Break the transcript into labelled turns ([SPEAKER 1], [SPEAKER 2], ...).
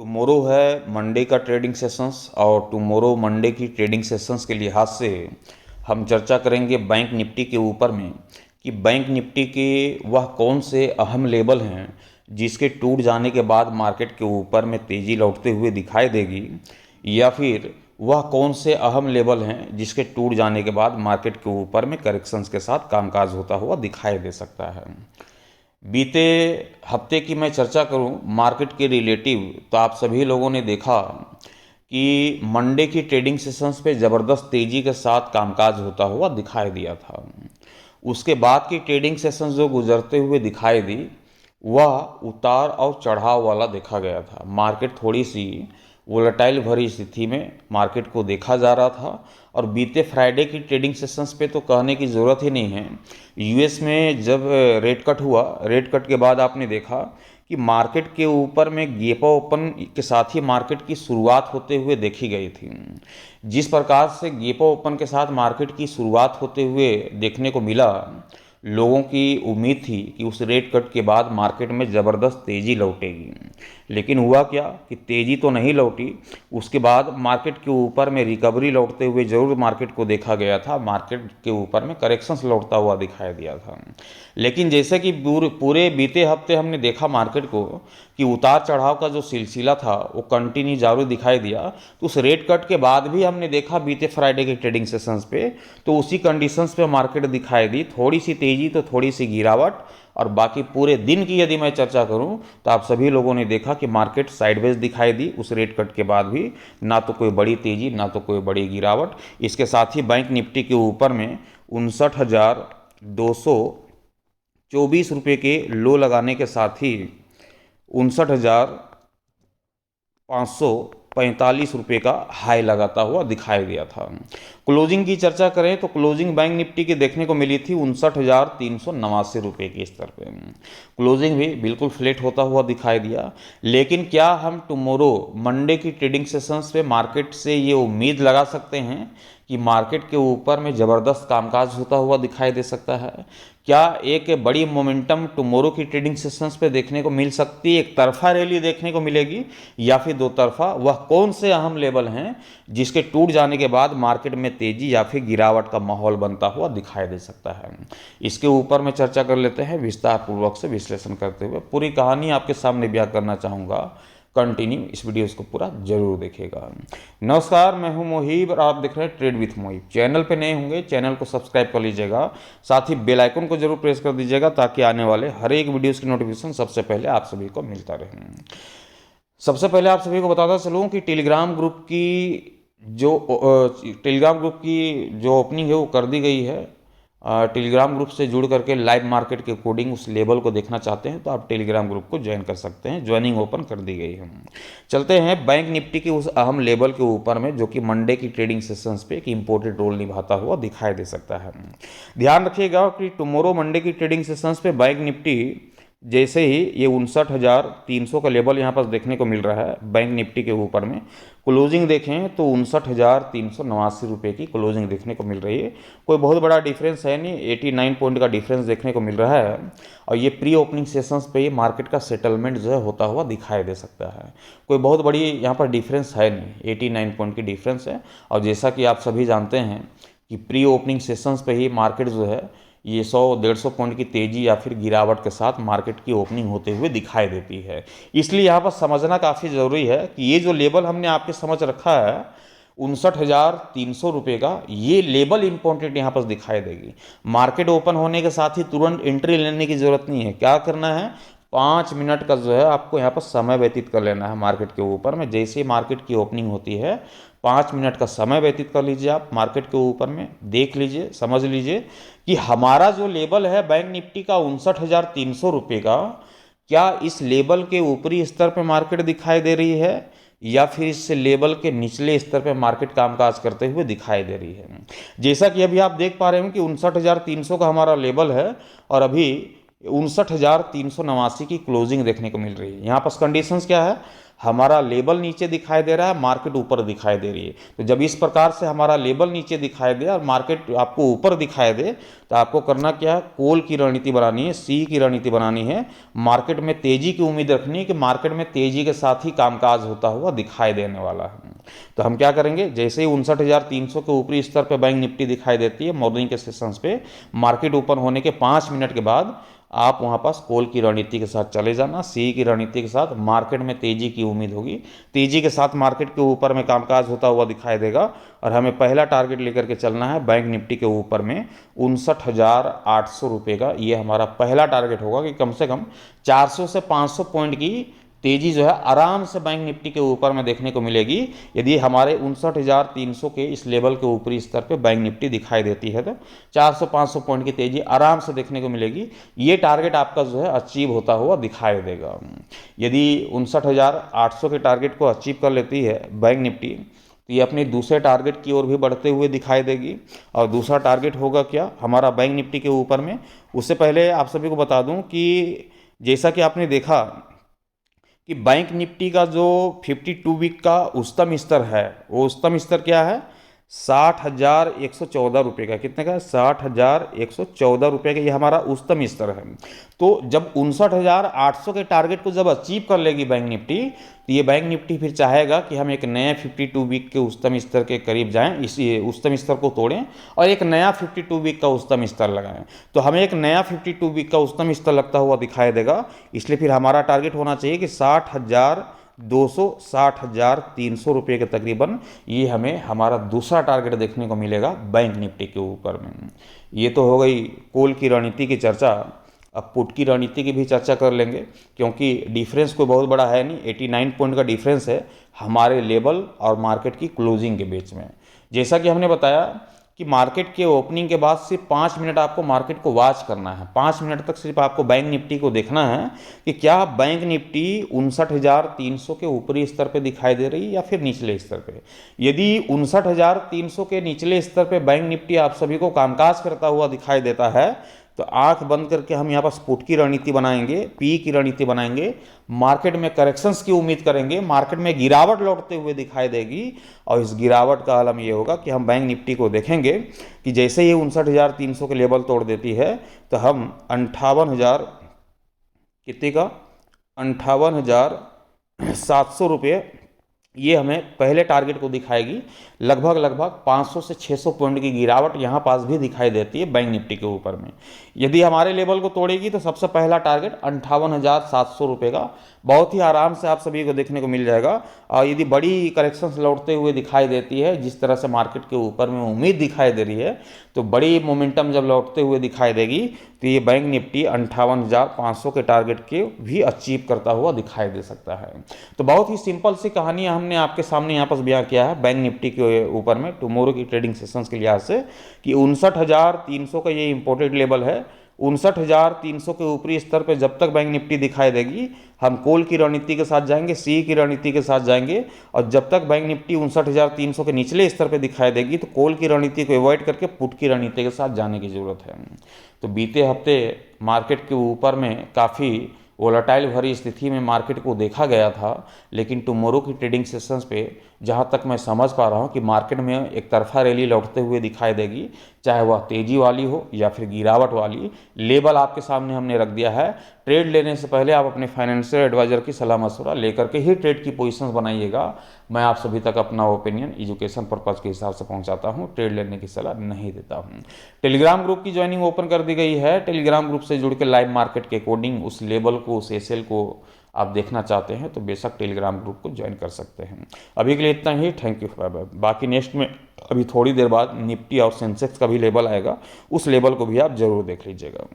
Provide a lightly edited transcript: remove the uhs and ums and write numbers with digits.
[SPEAKER 1] Tomorrow है Monday का trading sessions और टुमारो मंडे की ट्रेडिंग सेशंस के लिहाज से हम चर्चा करेंगे बैंक निफ्टी के ऊपर में कि बैंक निफ्टी के वह कौन से अहम लेवल हैं जिसके टूट जाने के बाद मार्केट के ऊपर में तेज़ी लौटते हुए दिखाई देगी, या फिर वह कौन से अहम लेवल हैं जिसके टूट जाने के बाद मार्केट के ऊपर में करेक्शंस के साथ कामकाज होता हुआ दिखाई दे सकता है। बीते हफ्ते की मैं चर्चा करूं मार्केट के रिलेटिव, तो आप सभी लोगों ने देखा कि मंडे की ट्रेडिंग सेशंस पे ज़बरदस्त तेज़ी के साथ कामकाज होता हुआ दिखाई दिया था। उसके बाद की ट्रेडिंग सेशंस जो गुजरते हुए दिखाई दी वह उतार और चढ़ाव वाला देखा गया था। मार्केट थोड़ी सी वोलेटाइल भरी स्थिति में मार्केट को देखा जा रहा था और बीते फ्राइडे की ट्रेडिंग सेशंस पे तो कहने की ज़रूरत ही नहीं है। यूएस में जब रेट कट हुआ, रेट कट के बाद आपने देखा कि मार्केट के ऊपर में गेप ओपन के साथ ही मार्केट की शुरुआत होते हुए देखी गई थी। जिस प्रकार से गेप ओपन के साथ मार्केट की शुरुआत होते हुए देखने को मिला, लोगों की उम्मीद थी कि उस रेट कट के बाद मार्केट में ज़बरदस्त तेज़ी लौटेगी, लेकिन हुआ क्या कि तेज़ी तो नहीं लौटी। उसके बाद मार्केट के ऊपर में रिकवरी लौटते हुए जरूर मार्केट को देखा गया था, मार्केट के ऊपर में करेक्शंस लौटता हुआ दिखाई दिया था। लेकिन जैसे कि पूरे बीते हफ्ते हमने देखा मार्केट को कि उतार चढ़ाव का जो सिलसिला था वो कंटिन्यू जारी दिखाई दिया, तो उस रेट कट के बाद भी हमने देखा बीते फ्राइडे के ट्रेडिंग सेशंस पे, तो उसी कंडीशंस पे मार्केट दिखाई दी, थोड़ी सी तेज़ी तो थोड़ी सी गिरावट। और बाकी पूरे दिन की यदि मैं चर्चा करूं तो आप सभी लोगों ने देखा कि मार्केट साइडवेज दिखाई दी उस रेट कट के बाद भी, ना तो कोई बड़ी तेज़ी ना तो कोई बड़ी गिरावट। इसके साथ ही बैंक निफ्टी के ऊपर में 59,224 रुपये के लो लगाने के साथ ही 59,545 रुपये का हाई लगाता हुआ दिखाई दिया था। क्लोजिंग की चर्चा करें तो क्लोजिंग बैंक निफ्टी की देखने को मिली थी 59,389 रुपये के स्तर पे। क्लोजिंग भी बिल्कुल फ्लैट होता हुआ दिखाई दिया। लेकिन क्या हम टुमारो मंडे की ट्रेडिंग सेशंस पे मार्केट से ये उम्मीद लगा सकते हैं कि मार्केट के ऊपर में ज़बरदस्त कामकाज होता हुआ दिखाई दे सकता है? क्या एक बड़ी मोमेंटम टुमारो की ट्रेडिंग सेशंस पे देखने को मिल सकती है, एक तरफा रैली देखने को मिलेगी, या फिर दो तरफा? वह कौन से अहम लेवल हैं जिसके टूट जाने के बाद मार्केट में तेजी या फिर गिरावट का माहौल बनता हुआ दिखाई दे सकता है? इसके ऊपर मैं चर्चा कर लेते हैं विस्तार पूर्वक से विश्लेषण करते हुए। पूरी कहानी आपके सामने बयां करना चाहूँगा, कंटिन्यू इस वीडियो को पूरा जरूर देखिएगा। नमस्कार, मैं हूं मोहिब और आप देख रहे हैं ट्रेड विथ मोहिब। चैनल पे नए होंगे चैनल को सब्सक्राइब कर लीजिएगा, साथ ही बेल आइकन को जरूर प्रेस कर दीजिएगा ताकि आने वाले हर एक वीडियोस की नोटिफिकेशन सबसे पहले आप सभी को मिलता रहे। सबसे पहले आप सभी को बताता चलूँ कि टेलीग्राम ग्रुप की जो ओपनिंग है वो कर दी गई है। टेलीग्राम ग्रुप से जुड़ करके लाइव मार्केट के अकॉर्डिंग उस लेवल को देखना चाहते हैं तो आप टेलीग्राम ग्रुप को ज्वाइन कर सकते हैं। ज्वाइनिंग ओपन कर दी गई है। चलते हैं बैंक निफ्टी के उस अहम लेवल के ऊपर में जो कि मंडे की ट्रेडिंग सेशंस पे एक इंपॉर्टेंट रोल निभाता हुआ दिखाई दे सकता है। ध्यान रखिएगा कि टुमारो मंडे की ट्रेडिंग सेशंस पे बैंक निफ्टी जैसे ही ये 59,300 का लेवल यहाँ पर देखने को मिल रहा है बैंक निफ्टी के ऊपर में, क्लोजिंग देखें तो 59,389 रुपये की क्लोजिंग देखने को मिल रही है। कोई बहुत बड़ा डिफरेंस है नहीं, 89 पॉइंट का डिफरेंस देखने को मिल रहा है। और ये प्री ओपनिंग सेशंस पे ये मार्केट का सेटलमेंट जो है होता हुआ दिखाई दे सकता है। कोई बहुत बड़ी यहाँ पर डिफरेंस है नहीं, 89 पॉइंट की डिफरेंस है। और जैसा कि आप सभी जानते हैं कि प्री ओपनिंग सेशंस पे ही मार्केट जो है ये 100-150 पॉइंट की तेज़ी या फिर गिरावट के साथ मार्केट की ओपनिंग होते हुए दिखाई देती है। इसलिए यहाँ पर समझना काफ़ी ज़रूरी है कि ये जो लेवल हमने आपके समझ रखा है 59,300 रुपये का, ये लेवल इंपॉर्टेंट यहाँ पर दिखाई देगी। मार्केट ओपन होने के साथ ही तुरंत एंट्री लेने की ज़रूरत नहीं है। क्या करना है, 5 मिनट का जो है आपको यहाँ पर समय व्यतीत कर लेना है मार्केट के ऊपर में। जैसे ही मार्केट की ओपनिंग होती है 5 मिनट का समय व्यतीत कर लीजिए आप मार्केट के ऊपर में, देख लीजिए, समझ लीजिए कि हमारा जो लेवल है बैंक निफ्टी का 59,300 रुपये का, क्या इस लेवल के ऊपरी स्तर पर मार्केट दिखाई दे रही है या फिर इस लेवल के निचले स्तर पर मार्केट कामकाज करते हुए दिखाई दे रही है। जैसा कि अभी आप देख पा रहे हैं कि 59,300 का हमारा लेवल है और अभी 59,389 की क्लोजिंग देखने को मिल रही है। यहाँ पर कंडीशंस क्या है, हमारा लेबल नीचे दिखाई दे रहा है, मार्केट ऊपर दिखाई दे रही है। तो जब इस प्रकार से हमारा लेबल नीचे दिखाई दे और मार्केट आपको ऊपर दिखाई दे, तो आपको करना क्या है, कॉल की रणनीति बनानी है, सी की रणनीति बनानी है। मार्केट में तेजी की उम्मीद रखनी है कि मार्केट में तेजी के साथ ही कामकाज होता हुआ दिखाई देने वाला है। तो हम क्या करेंगे, जैसे ही 59,300 के ऊपरी स्तर पे बैंक निफ्टी दिखाई देती है मॉर्निंग के सेशंस पे, मार्केट ओपन होने के 5 मिनट के बाद आप वहाँ पास कॉल की रणनीति के साथ चले जाना, सी की रणनीति के साथ। मार्केट में तेजी की उम्मीद होगी, तेजी के साथ मार्केट के ऊपर में कामकाज होता हुआ दिखाई देगा और हमें पहला टारगेट लेकर के चलना है बैंक निफ्टी के ऊपर में 59,800 रुपये का। ये हमारा पहला टारगेट होगा कि कम से कम 400 से 500 पॉइंट की तेजी जो है आराम से बैंक निफ्टी के ऊपर में देखने को मिलेगी। यदि हमारे 59,300 के इस लेवल के ऊपरी स्तर पे बैंक निफ्टी दिखाई देती है तो 400-500 पॉइंट की तेजी आराम से देखने को मिलेगी। ये टारगेट आपका जो है अचीव होता हुआ दिखाई देगा। यदि 59,800 के टारगेट को अचीव कर लेती है बैंक निफ्टी, तो ये अपने दूसरे टारगेट की ओर भी बढ़ते हुए दिखाई देगी। और दूसरा टारगेट होगा क्या हमारा बैंक निफ्टी के ऊपर में। उससे पहले आप सभी को बता दूं कि जैसा कि आपने देखा कि बैंक निफ्टी का जो 52 वीक का उच्चतम स्तर है, वो उच्चतम स्तर क्या है, 60,114 रुपये का। कितने का, 60,114 रुपये का ये हमारा उच्चतम स्तर है। तो जब 59,800 के टारगेट को जब अचीव कर लेगी बैंक निफ्टी, तो ये बैंक निफ्टी फिर चाहेगा कि हम एक नए 52 वीक के उच्चतम स्तर के करीब जाएं, इस उच्चतम स्तर को तोड़ें और एक नया 52 वीक का उच्चतम स्तर लगाएं। तो हमें एक नया 52 वीक का उच्चतम स्तर लगता हुआ दिखाई देगा। इसलिए फिर हमारा टारगेट होना चाहिए कि 60,200, 60,300 रुपये के तकरीबन ये हमें हमारा दूसरा टारगेट देखने को मिलेगा बैंक निफ्टी के ऊपर में। ये तो हो गई कॉल की रणनीति की चर्चा। अब पुट की रणनीति की भी चर्चा कर लेंगे, क्योंकि डिफरेंस कोई बहुत बड़ा है नहीं, 89 पॉइंट का डिफरेंस है हमारे लेवल और मार्केट की क्लोजिंग के बीच में। जैसा कि हमने बताया कि मार्केट के ओपनिंग के बाद सिर्फ 5 मिनट आपको मार्केट को वॉच करना है। 5 मिनट तक सिर्फ आपको बैंक निफ्टी को देखना है कि क्या बैंक निफ्टी 59,300 के ऊपरी स्तर पे दिखाई दे रही है या फिर निचले स्तर पे। यदि 59,300 के निचले स्तर पे बैंक निफ्टी आप सभी को कामकाज करता हुआ दिखाई देता है, तो आंख बंद करके हम यहाँ पर पुट की रणनीति बनाएंगे, पी की रणनीति बनाएंगे, मार्केट में करेक्शंस की उम्मीद करेंगे, मार्केट में गिरावट लौटते हुए दिखाई देगी। और इस गिरावट का आलम ये होगा कि हम बैंक निफ्टी को देखेंगे कि जैसे ही 59,300 के लेवल तोड़ देती है, तो हम 58,000 कितने का, 58,700 रुपये, ये हमें पहले टारगेट को दिखाएगी। लगभग 500 से 600 पॉइंट की गिरावट यहाँ पास भी दिखाई देती है बैंक निफ्टी के ऊपर में। यदि हमारे लेवल को तोड़ेगी तो सबसे पहला टारगेट 58,700 रुपये का बहुत ही आराम से आप सभी को देखने को मिल जाएगा। और यदि बड़ी करेक्शंस लौटते हुए दिखाई देती है, जिस तरह से मार्केट के ऊपर में उम्मीद दिखाई दे रही है, तो बड़ी मोमेंटम जब लौटते हुए दिखाई देगी, तो ये बैंक निफ्टी 58,500 के टारगेट के भी अचीव करता हुआ दिखाई दे सकता है। तो बहुत ही सिंपल सी कहानी हमने आपके सामने यहाँ पर बयां किया है बैंक निफ्टी के ऊपर में टुमारो की ट्रेडिंग सेशंस के लिहाज से, कि 59,300 का ये इंपॉर्टेंट लेवल है। 59,300 के ऊपरी स्तर पर जब तक बैंक निफ्टी दिखाई देगी, हम कॉल की रणनीति के साथ जाएंगे, सी की रणनीति के साथ जाएंगे। और जब तक बैंक निफ्टी 59,300 के निचले स्तर पर दिखाई देगी, तो कॉल की रणनीति को अवॉइड करके पुट की रणनीति के साथ जाने की जरूरत है। तो बीते हफ्ते मार्केट के ऊपर में काफ़ी वोलेटाइल भरी स्थिति में मार्केट को देखा गया था, लेकिन टुमारो की ट्रेडिंग सेशंस पे जहां तक मैं समझ पा रहा हूं कि मार्केट में एक तरफा रैली लौटते हुए दिखाई देगी, चाहे वह तेजी वाली हो या फिर गिरावट वाली। लेवल आपके सामने हमने रख दिया है। ट्रेड लेने से पहले आप अपने फाइनेंशियल एडवाइजर की सलाह मशवरा लेकर के ही ट्रेड की पोजीशंस बनाइएगा। मैं आप सभी तक अपना ओपिनियन एजुकेशन पर्पज़ के हिसाब से पहुंचाता हूं, ट्रेड लेने की सलाह नहीं देता हूं। टेलीग्राम ग्रुप की ज्वाइनिंग ओपन कर दी गई है। टेलीग्राम ग्रुप से जुड़ के लाइव मार्केट के अकॉर्डिंग उस लेवल को, उस एसएल को आप देखना चाहते हैं तो बेशक टेलीग्राम ग्रुप को ज्वाइन कर सकते हैं। अभी के लिए इतना ही, थैंक यू, बाय बाय। बाकी नेक्स्ट में अभी थोड़ी देर बाद निफ्टी और सेंसेक्स का भी लेवल आएगा, उस लेवल को भी आप जरूर देख लीजिएगा।